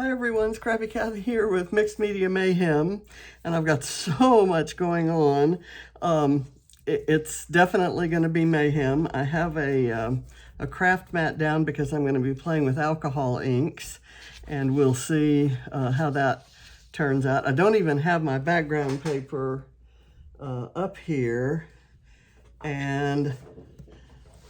Hi everyone, Scrappy Cat here with Mixed Media Mayhem, and I've got so much going on. It's definitely going to be mayhem. I have a craft mat down because I'm going to be playing with alcohol inks, and we'll see how that turns out. I don't even have my background paper up here, and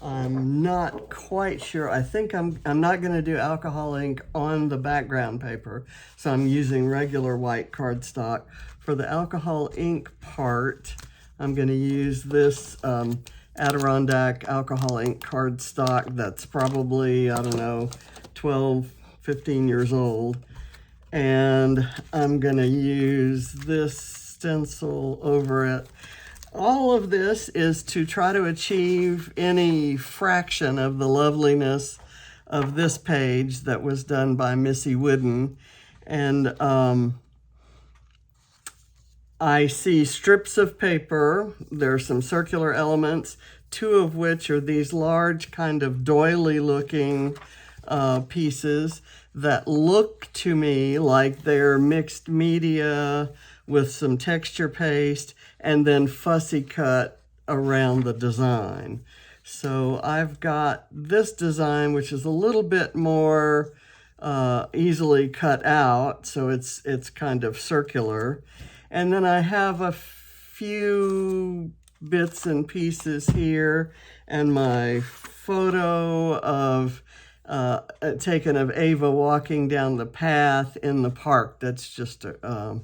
I'm not quite sure. I think I'm not going to do alcohol ink on the background paper, so I'm using regular white cardstock. For the alcohol ink part, I'm going to use this Adirondack alcohol ink cardstock that's probably, I don't know, 12, 15 years old. And I'm going to use this stencil over it. All of this is to try to achieve any fraction of the loveliness of this page that was done by Missy Whidden. And I see strips of paper. There's some circular elements, two of which are these large kind of doily looking pieces that look to me like they're mixed media with some texture paste and then fussy cut around the design. So I've got this design, which is a little bit more easily cut out, so it's kind of circular. And then I have a few bits and pieces here, and my photo of taken of Ava walking down the path in the park. That's just a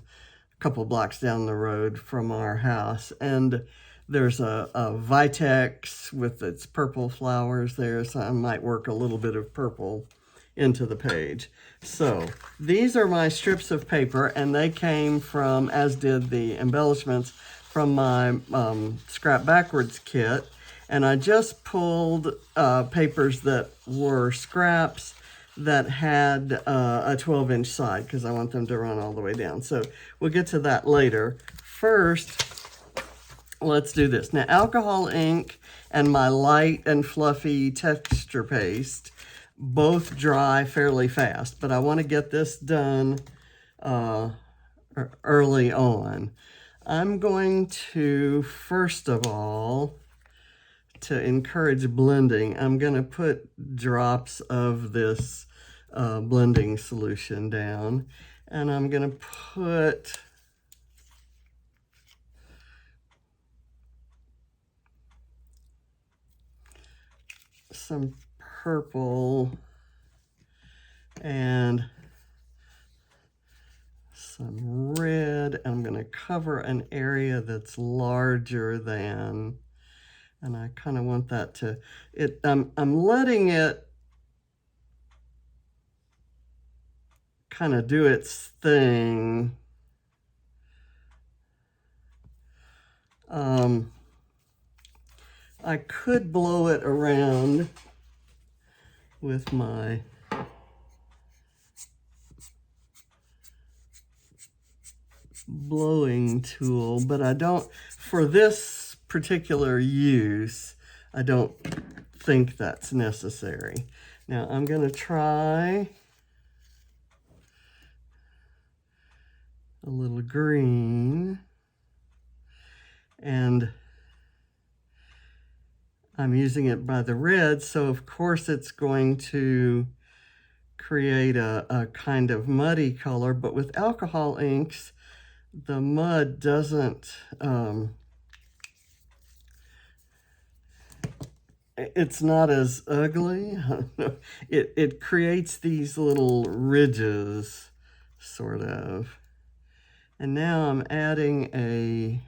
couple blocks down the road from our house. And there's a Vitex with its purple flowers there, so I might work a little bit of purple into the page. So these are my strips of paper, and they came from, as did the embellishments, from my Scrap Backwards kit. And I just pulled papers that were scraps that had a 12-inch side because I want them to run all the way down. So we'll get to that later. First, let's do this. Now, alcohol ink and my light and fluffy texture paste both dry fairly fast, but I want to get this done early on. I'm going to, first of all, to encourage blending, I'm going to put drops of this blending solution down, and I'm going to put some purple and some red. I'm going to cover an area that's larger than, and I kind of want that to, I'm letting it kind of do its thing. I could blow it around with my blowing tool, but I don't, for this particular use, I don't think that's necessary. Now I'm going to try a little green, and I'm using it by the red, so of course it's going to create a kind of muddy color, but with alcohol inks, the mud doesn't, it's not as ugly. It creates these little ridges, sort of. And now I'm adding a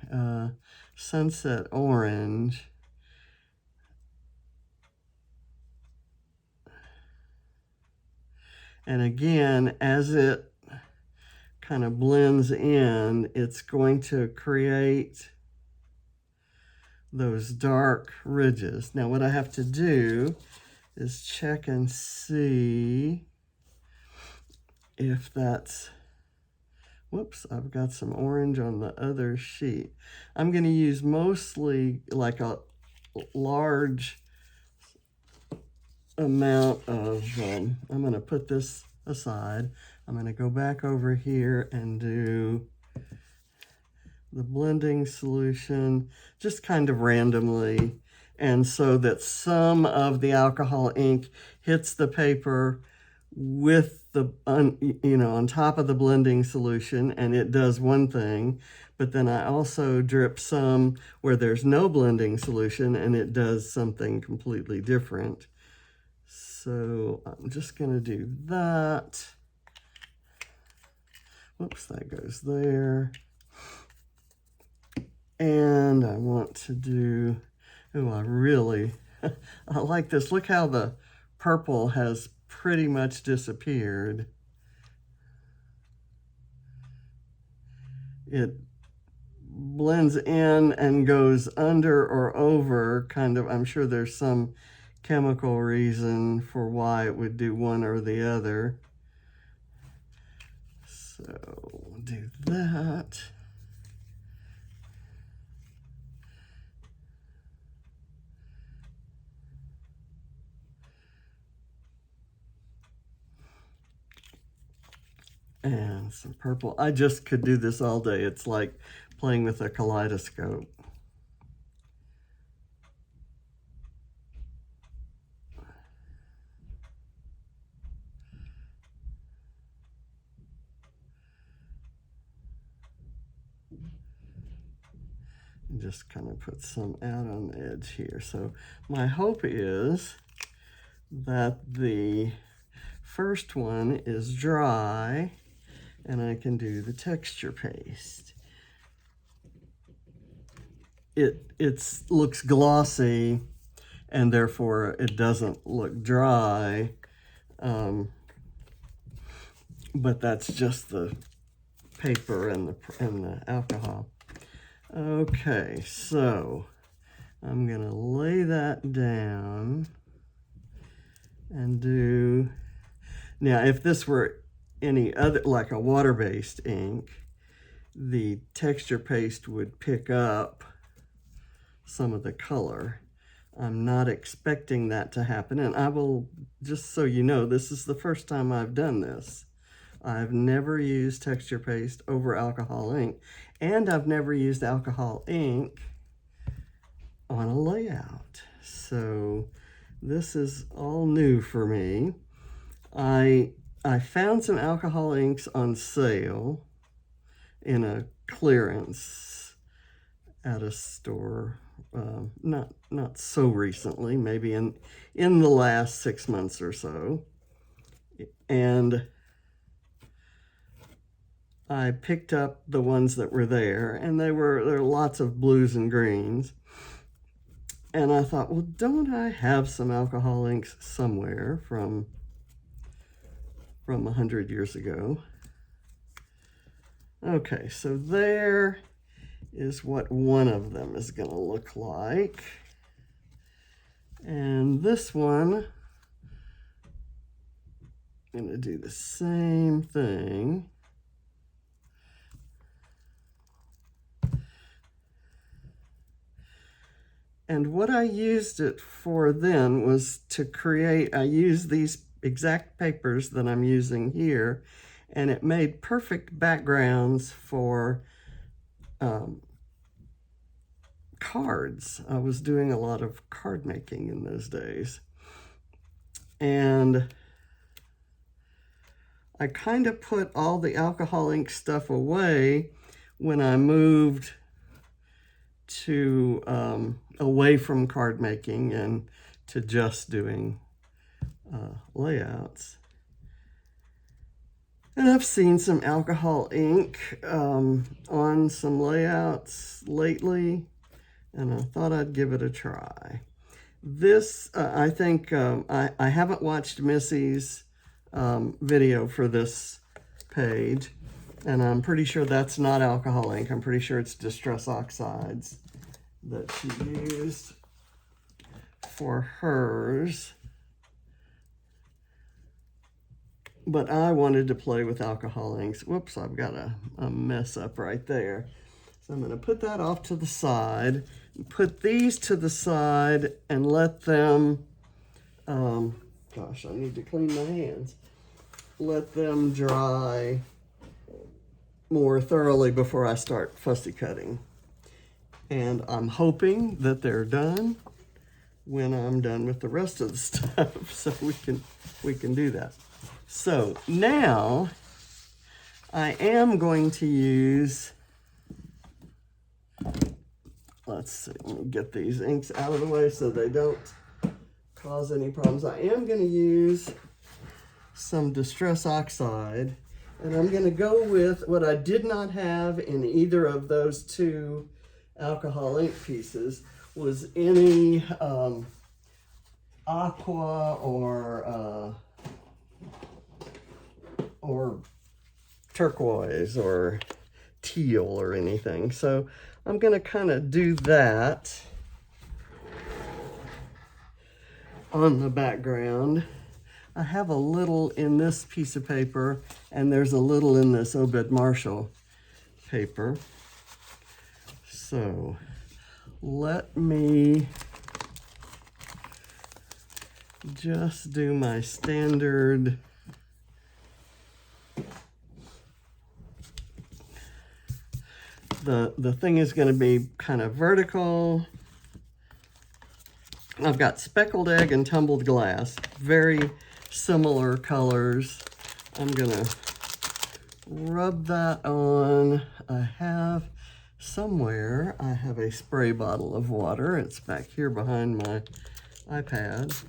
sunset orange. And again, as it kind of blends in, it's going to create those dark ridges. Now what I have to do is check and see if that's, whoops, I've got some orange on the other sheet. I'm going to use mostly like a large amount of, I'm going to put this aside. I'm going to go back over here and do the blending solution just kind of randomly, and so that some of the alcohol ink hits the paper with the, on top of the blending solution, and it does one thing, but then I also drip some where there's no blending solution and it does something completely different. So I'm just going to do that. Whoops, that goes there. And I want to do, I like this. Look how the purple has pretty much disappeared. It blends in and goes under or over, kind of. I'm sure there's some chemical reason for why it would do one or the other. So we'll do that. And some purple. I just could do this all day. It's like playing with a kaleidoscope. Just kind of put some out on the edge here. So my hope is that the first one is dry and I can do the texture paste. It looks glossy and therefore it doesn't look dry, but that's just the paper and the alcohol. Okay, so I'm gonna lay that down and do, now if this were any other, like a water-based ink, the texture paste would pick up some of the color. I'm not expecting that to happen, and I will, just so you know, this is the first time I've done this. I've never used texture paste over alcohol ink, and I've never used alcohol ink on a layout. So this is all new for me. I found some alcohol inks on sale in a clearance at a store, not so recently, maybe in the last 6 months or so. And I picked up the ones that were there, and there were lots of blues and greens. And I thought, well, don't I have some alcohol inks somewhere from 100 years ago? Okay, so there is what one of them is going to look like. And this one, I'm going to do the same thing. And what I used it for then was to create, I used these exact papers that I'm using here, and it made perfect backgrounds for cards. I was doing a lot of card making in those days. And I kind of put all the alcohol ink stuff away when I moved to away from card making and to just doing layouts. And I've seen some alcohol ink on some layouts lately, and I thought I'd give it a try. This, I think, I haven't watched Missy's video for this page, and I'm pretty sure that's not alcohol ink. I'm pretty sure it's Distress Oxides that she used for hers. But I wanted to play with alcohol inks. Whoops, I've got a mess up right there. So I'm going to put that off to the side, put these to the side, and let them, gosh, I need to clean my hands. let them dry more thoroughly before I start fussy cutting. And I'm hoping that they're done when I'm done with the rest of the stuff, so we can do that. So now I am going to use, let's see, let me get these inks out of the way so they don't cause any problems. I am going to use some Distress Oxide, and I'm going to go with what I did not have in either of those two alcohol ink pieces was any aqua or turquoise or teal or anything. So I'm going to kind of do that on the background. I have a little in this piece of paper, and there's a little in this Obed Marshall paper. So let me just do my standard the thing is going to be kind of vertical. I've got speckled egg and tumbled glass, very similar colors. I'm going to rub that on. I have somewhere, I have a spray bottle of water. It's back here behind my iPad.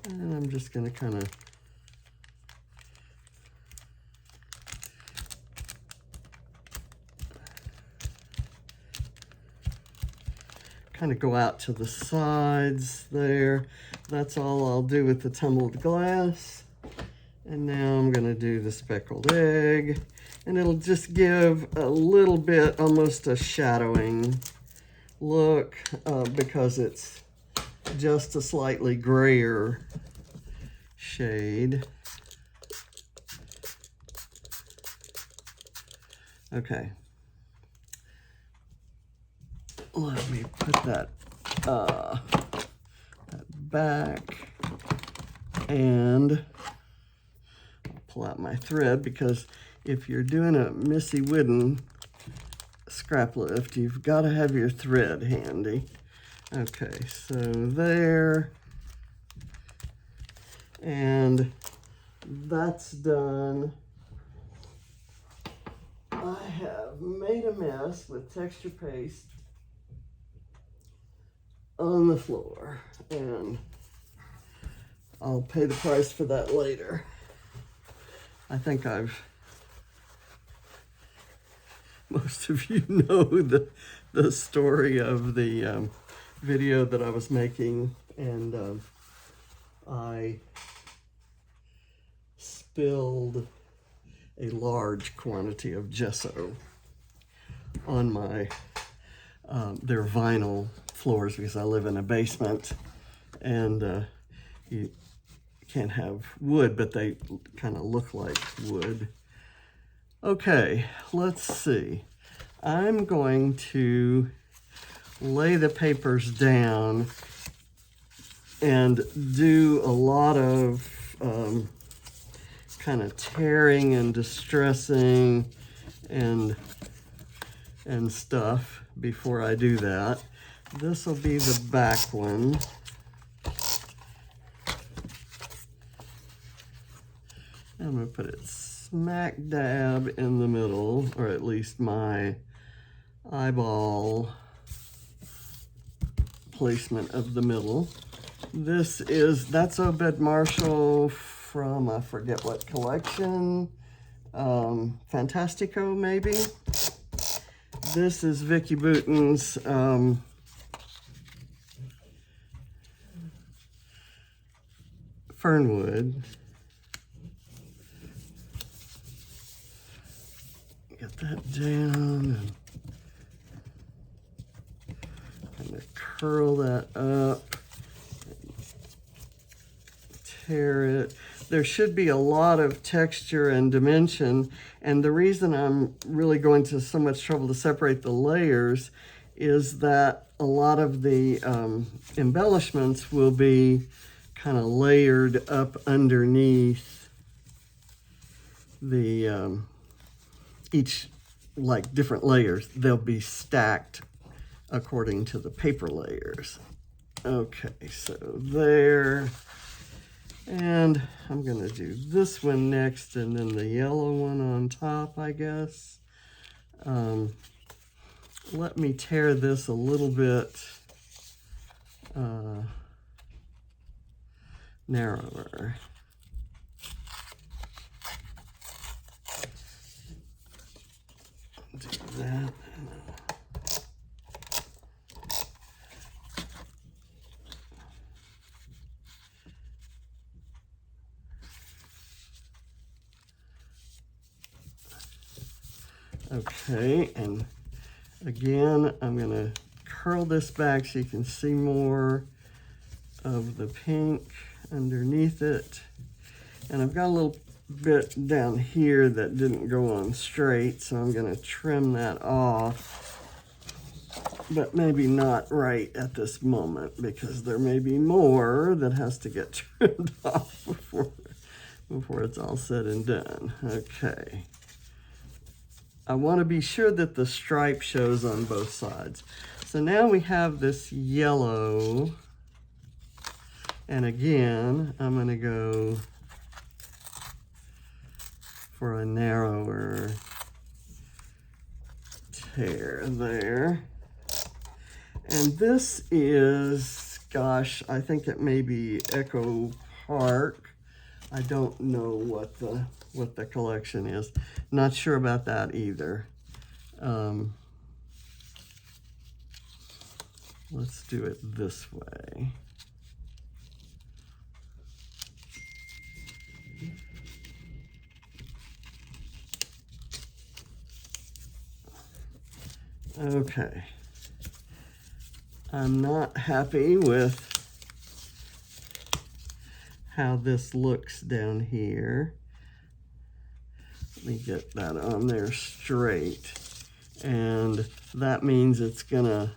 And I'm just going to kind of go out to the sides there. That's all I'll do with the tumbled glass. And now I'm going to do the speckled egg. And it'll just give a little bit, almost a shadowing look, because it's just a slightly grayer shade. Okay. Let me put that back, and I'll pull out my thread, because if you're doing a Missy Whidden scrap lift, you've got to have your thread handy. Okay, so there, and that's done. I have made a mess with texture paste on the floor, and I'll pay the price for that later. I think most of you know the story of the video that I was making, and I spilled a large quantity of gesso on my their vinyl floors, because I live in a basement, and you can't have wood, but they kind of look like wood. Okay, let's see. I'm going to lay the papers down and do a lot of kind of tearing and distressing and stuff before I do that. This will be the back one. I'm going to put it smack dab in the middle, or at least my eyeball placement of the middle. That's Obed Marshall from, I forget what collection, Fantastico maybe. This is Vicki Boutin's Fernwood. Get that down and kind of curl that up, tear it. There should be a lot of texture and dimension, and the reason I'm really going to so much trouble to separate the layers is that a lot of the embellishments will be kind of layered up underneath the, each, like different layers. They'll be stacked according to the paper layers. Okay, so there. And I'm gonna do this one next and then the yellow one on top, I guess. Let me tear this a little bit narrower. Do that. Okay, and again, I'm going to curl this back so you can see more of the pink underneath it. And I've got a little bit down here that didn't go on straight, so I'm going to trim that off. But maybe not right at this moment, because there may be more that has to get trimmed off before it's all said and done. Okay. I want to be sure that the stripe shows on both sides. So now we have this yellow, and again, I'm going to go for a narrower tear there. And this is, gosh, I think it may be Echo Park. I don't know what the collection is. Not sure about that either. Let's do it this way. Okay. I'm not happy with how this looks down here. Let me get that on there straight. And that means it's gonna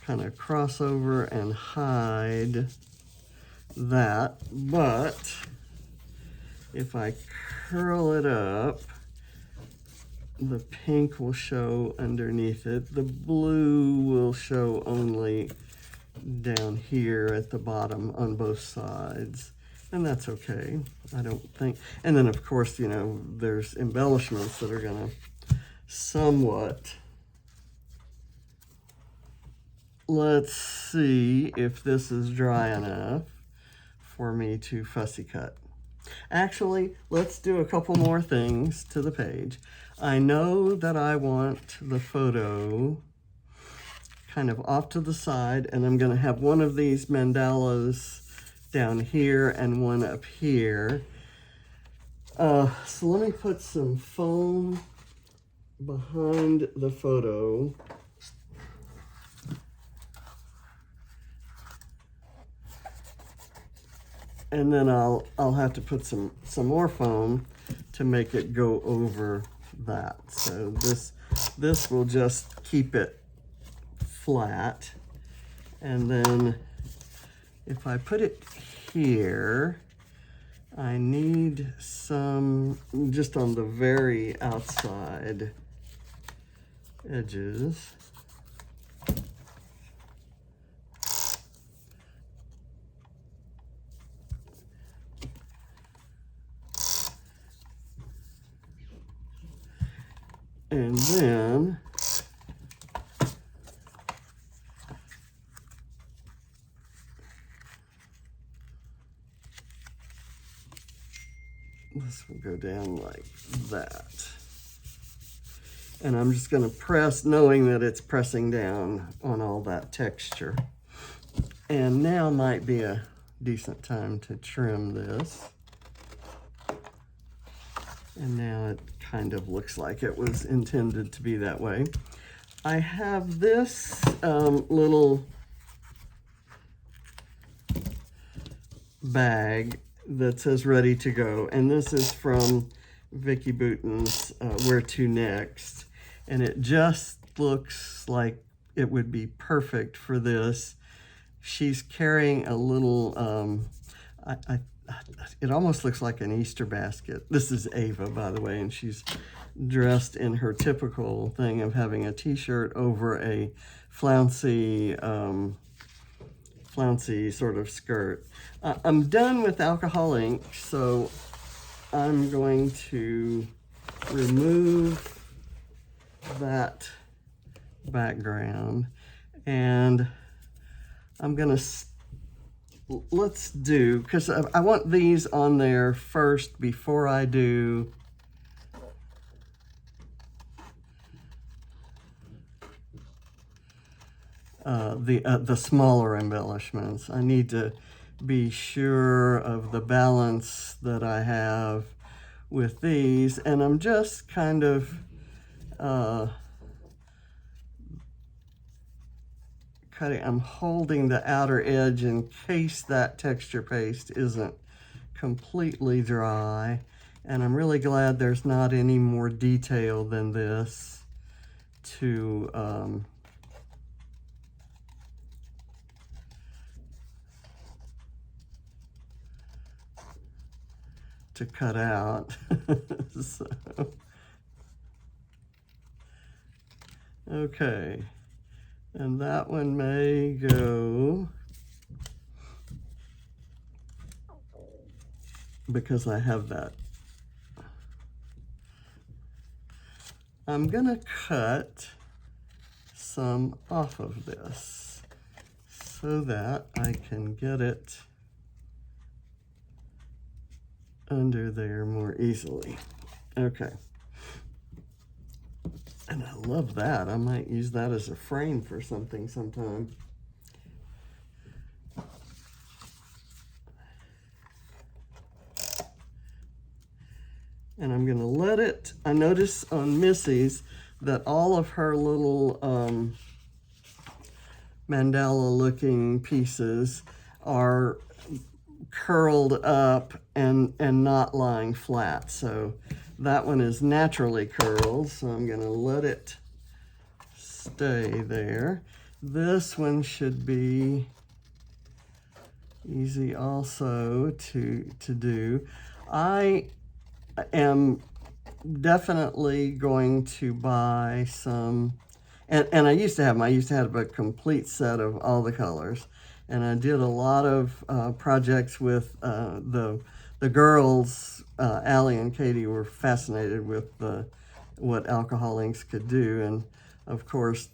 kind of cross over and hide that. But if I curl it up, the pink will show underneath it. The blue will show only down here at the bottom on both sides. And that's okay, I don't think. And then of course, you know, there's embellishments that are gonna somewhat. Let's see if this is dry enough for me to fussy cut. Actually, let's do a couple more things to the page. I know that I want the photo kind of off to the side, and I'm gonna have one of these mandalas down here and one up here. So let me put some foam behind the photo. And then I'll have to put some more foam to make it go over that. So this will just keep it flat. And then if I put it here, I need some just on the very outside edges. And then this will go down like that. And I'm just going to press, knowing that it's pressing down on all that texture. And now might be a decent time to trim this. And now it kind of looks like it was intended to be that way. I have this little bag that says ready to go. And this is from Vicki Bouton's Where To Next. And it just looks like it would be perfect for this. She's carrying a little it almost looks like an Easter basket. This is Ava, by the way, and she's dressed in her typical thing of having a t-shirt over a flouncy, flouncy sort of skirt. I'm done with alcohol ink, so I'm going to remove that background, and I'm gonna let's do, because I want these on there first before I do the smaller embellishments. I need to be sure of the balance that I have with these, and I'm just kind of I'm holding the outer edge in case that texture paste isn't completely dry, and I'm really glad there's not any more detail than this to cut out. So, okay, and that one may go, because I have that. I'm gonna cut some off of this so that I can get it under there more easily. Okay. And I love that. I might use that as a frame for something sometime. And I'm gonna let it, I notice on Missy's that all of her little mandala looking pieces are curled up and not lying flat. So that one is naturally curled, so I'm gonna let it stay there. This one should be easy also to do. I am definitely going to buy some, and I used to have a complete set of all the colors, and I did a lot of projects with the girls. Allie and Katie were fascinated with what alcohol inks could do, and of course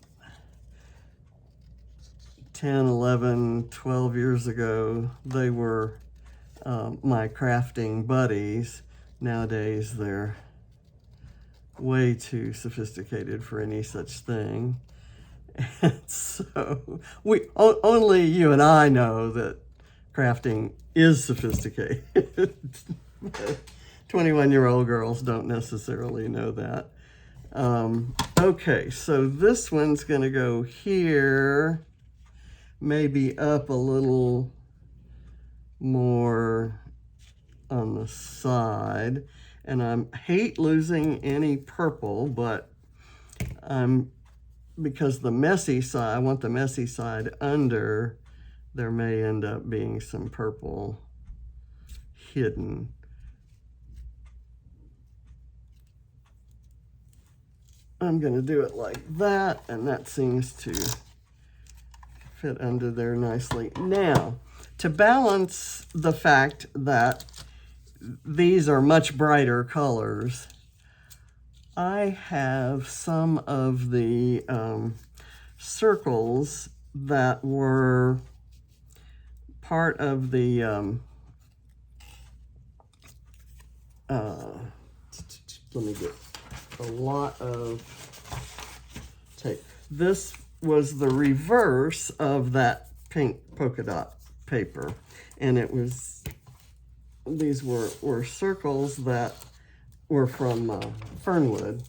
10, 11, 12 years ago they were my crafting buddies. Nowadays they're way too sophisticated for any such thing. And so only you and I know that crafting is sophisticated. 21-year-old girls don't necessarily know that. Okay, so this one's gonna go here, maybe up a little more on the side. And I hate losing any purple, but because the messy side, I want the messy side under, there may end up being some purple hidden. I'm gonna do it like that, and that seems to fit under there nicely. Now, to balance the fact that these are much brighter colors, I have some of the circles that were part of the let me get a lot of tape. This was the reverse of that pink polka dot paper, and it was, these were circles that were from Fernwood,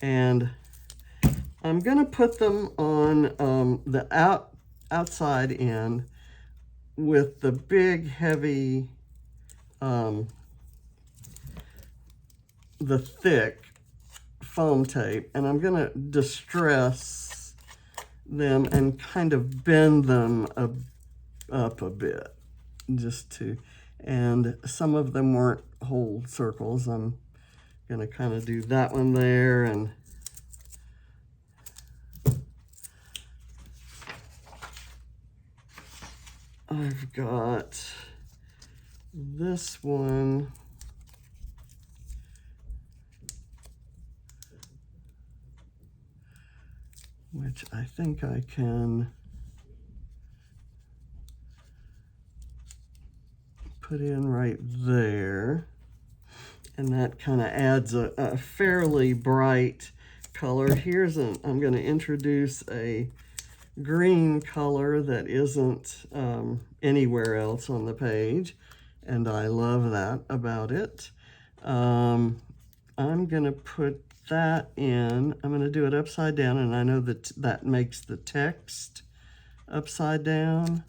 and I'm gonna put them on the outside end with the big heavy the thick foam tape, and I'm gonna distress them and kind of bend them up a bit, just to and some of them weren't whole circles. I'm gonna kind of do that one there, and I've got this one, which I think I can put in right there, and that kind of adds a fairly bright color. I'm going to introduce a green color that isn't anywhere else on the page, and I love that about it. I'm going to put that in. I'm going to do it upside down, and I know that that makes the text upside down.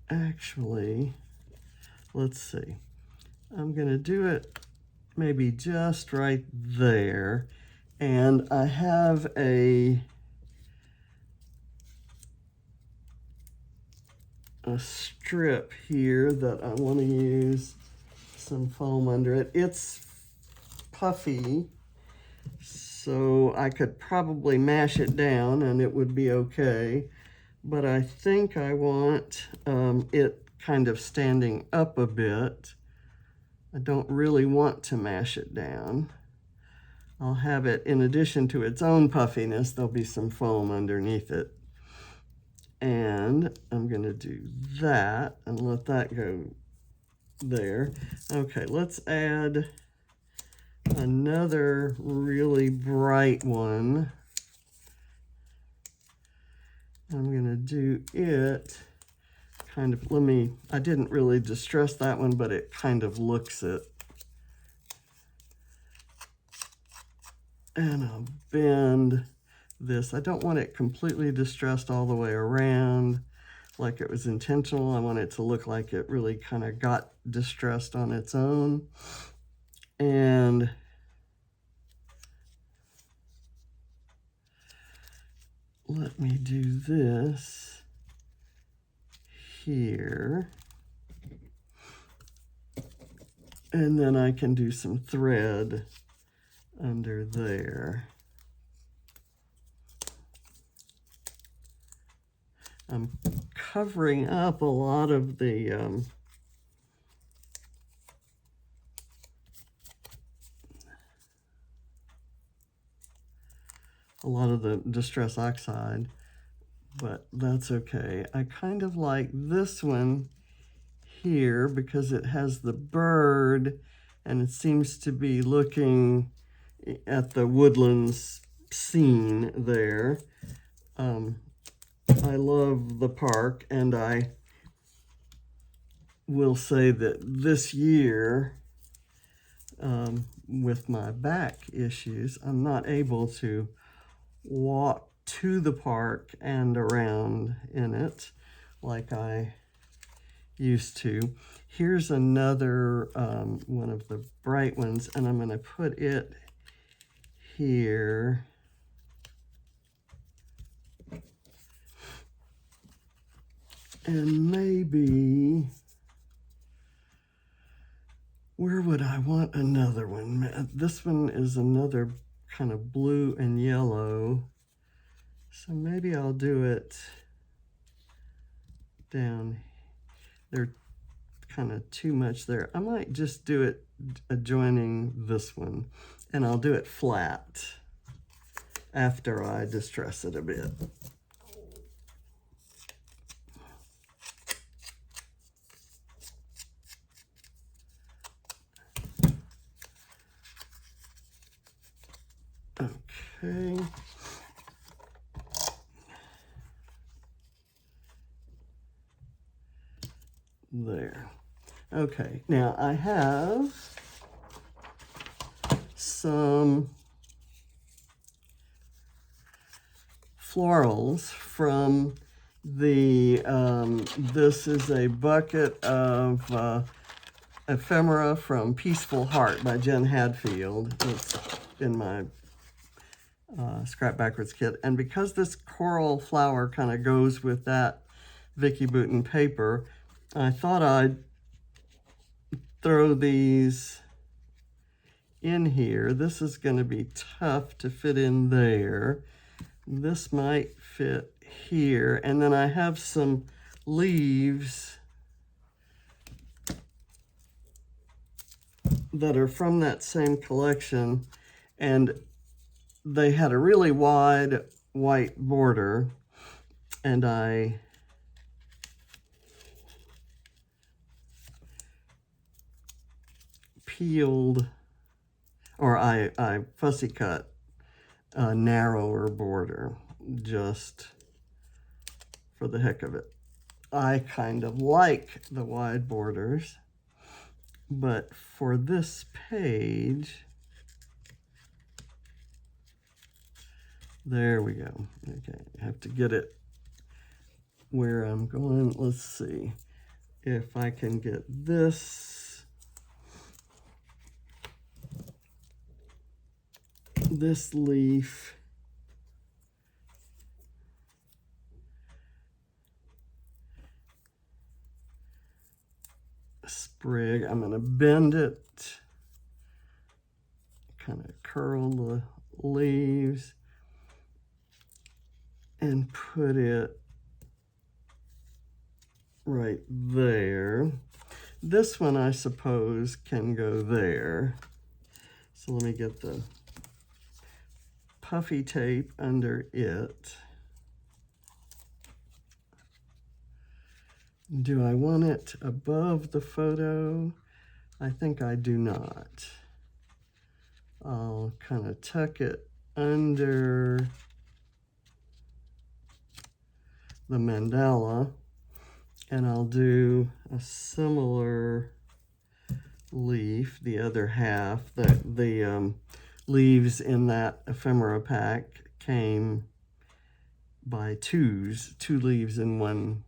Actually, let's see. I'm going to do it maybe just right there. And I have a strip here that I want to use some foam under it. It's puffy, so I could probably mash it down and it would be okay. But I think I want it kind of standing up a bit. I don't really want to mash it down. I'll have it, in addition to its own puffiness, there'll be some foam underneath it. And I'm gonna do that and let that go there. Okay, let's add another really bright one. I'm gonna do it kind of, I didn't really distress that one, but it kind of looks it. And I'll bend this. I don't want it completely distressed all the way around like it was intentional. I want it to look like it really kind of got distressed on its own. And let me do this here. And then I can do some thread under there. I'm covering up a lot of the Distress Oxide, but that's okay. I kind of like this one here because it has the bird and it seems to be looking at the woodlands scene there. I love the park, and I will say that this year, with my back issues, I'm not able to walk to the park and around in it like I used to. Here's another one of the bright ones, and I'm going to put it here. And maybe, where would I want another one? This one is another kind of blue and yellow. So maybe I'll do it down there, kind of too much there. I might just do it adjoining this one, and I'll do it flat after I distress it a bit. Okay. There. Okay, now I have some florals from the, this is a bucket of ephemera from Peaceful Heart by Jen Hadfield. It's in my Scrap Backwards kit. And because this coral flower kind of goes with that Vicki Boutin paper. I thought I'd throw these in here. This is going to be tough to fit in there. This might fit here. And then I have some leaves that are from that same collection, and they had a really wide white border, and I peeled, or I fussy cut a narrower border just for the heck of it. I kind of like the wide borders, but for this page, there we go. Okay, I have to get it where I'm going. Let's see if I can get this leaf sprig. I'm going to bend it, kind of curl the leaves, and put it right there. This one, I suppose, can go there. So let me get the puffy tape under it. Do I want it above the photo? I think I do not. I'll kind of tuck it under the mandala, and I'll do a similar leaf, the other half. The leaves in that ephemera pack came by twos, 2 leaves in one.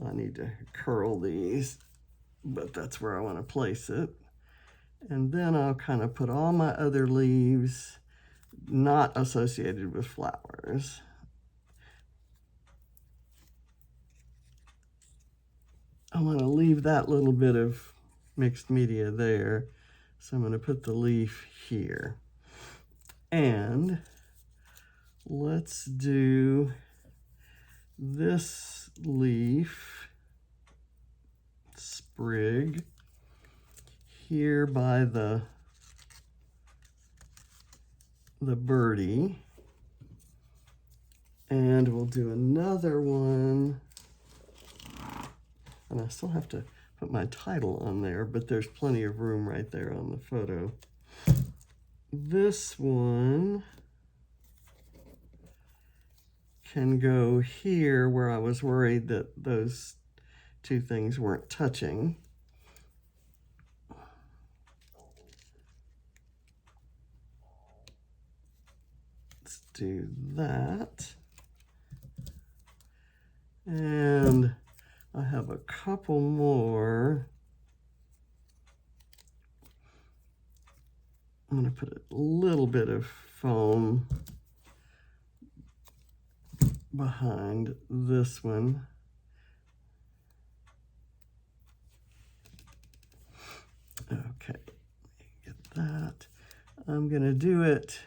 I need to curl these, but that's where I want to place it. And then I'll kind of put all my other leaves not associated with flowers. I want to leave that little bit of mixed media there. So I'm going to put the leaf here. And let's do this leaf sprig here by the birdie. And we'll do another one. And I still have to put my title on there, but there's plenty of room right there on the photo. This one can go here where I was worried that those 2 things weren't touching. Let's do that. And I have a couple more. I'm going to put a little bit of foam behind this one. Okay, get that. I'm going to do it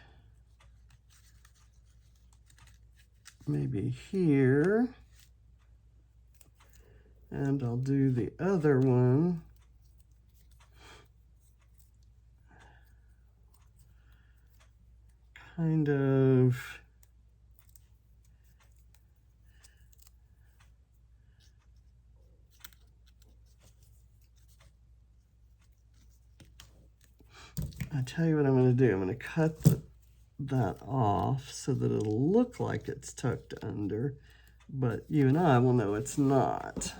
maybe here. And I'll do the other one kind of I tell you what I'm going to do. I'm going to cut that off so that it'll look like it's tucked under, but you and I will know it's not.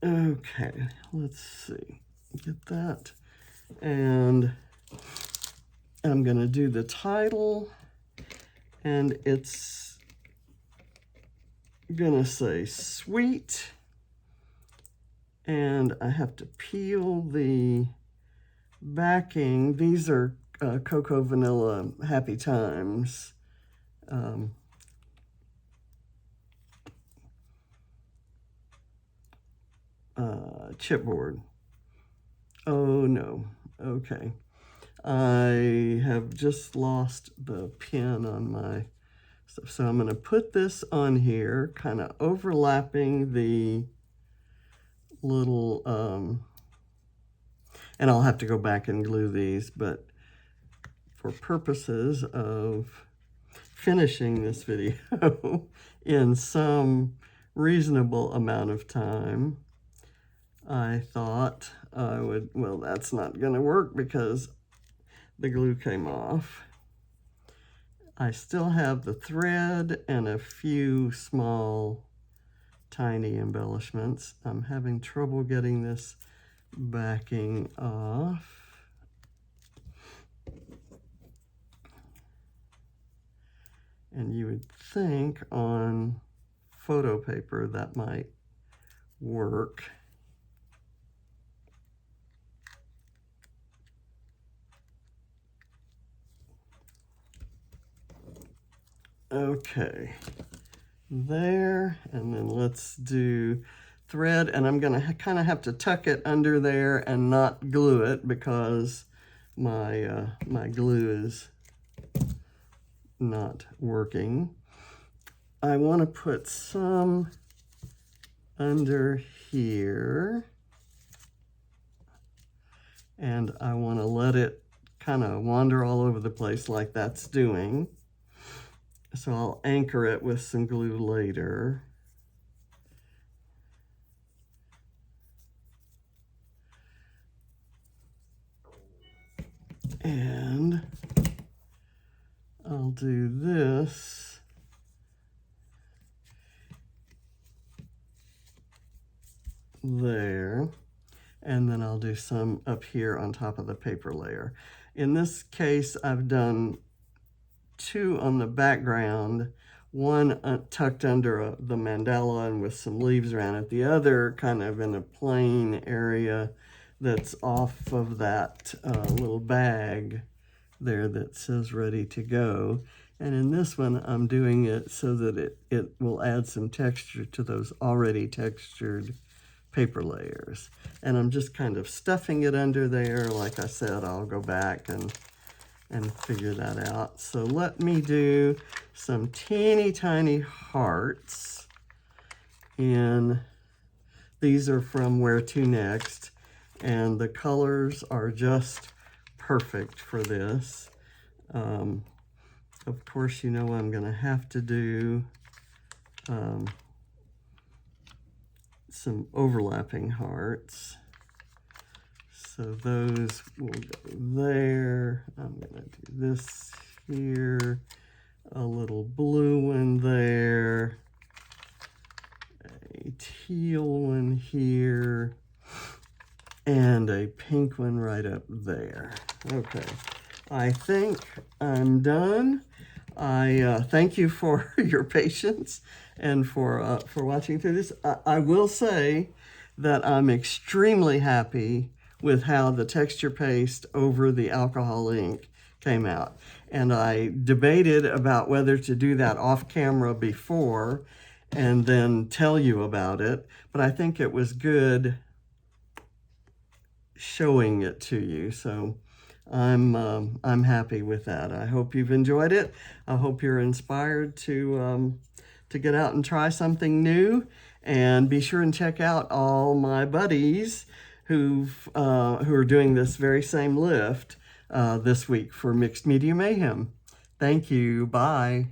Okay, let's see. Get that. And I'm going to do the title, and it's going to say sweet. And I have to peel the backing. These are Cocoa Vanilla Happy Times chipboard. Oh no, okay. I have just lost the pin on my stuff. So I'm going to put this on here, kind of overlapping the little, and I'll have to go back and glue these, but for purposes of finishing this video in some reasonable amount of time, I thought I would, well, that's not going to work because the glue came off. I still have the thread and a few small, tiny embellishments. I'm having trouble getting this backing off. And you would think on photo paper that might work. Okay, there, and then let's do thread, and I'm gonna kind of have to tuck it under there and not glue it because my my glue is not working. I want to put some under here, and I want to let it kind of wander all over the place like that's doing. So I'll anchor it with some glue later. And I'll do this. There. And then I'll do some up here on top of the paper layer. In this case, I've done two on the background, one tucked under the mandala and with some leaves around it, the other kind of in a plain area that's off of that little bag there that says ready to go. And in this one, I'm doing it so that it will add some texture to those already textured paper layers. And I'm just kind of stuffing it under there. Like I said, I'll go back and figure that out. So let me do some teeny tiny hearts. And these are from Where To Next. And the colors are just perfect for this. Of course, you know I'm gonna have to do some overlapping hearts. So those will go there. I'm gonna do this here, a little blue one there, a teal one here, and a pink one right up there. Okay, I think I'm done. I thank you for your patience and for watching through this. I will say that I'm extremely happy with how the texture paste over the alcohol ink came out. And I debated about whether to do that off camera before and then tell you about it, but I think it was good showing it to you. So I'm happy with that. I hope you've enjoyed it. I hope you're inspired to get out and try something new, and be sure and check out all my buddies who are doing this very same lift this week for Mixed Media Mayhem. Thank you. Bye.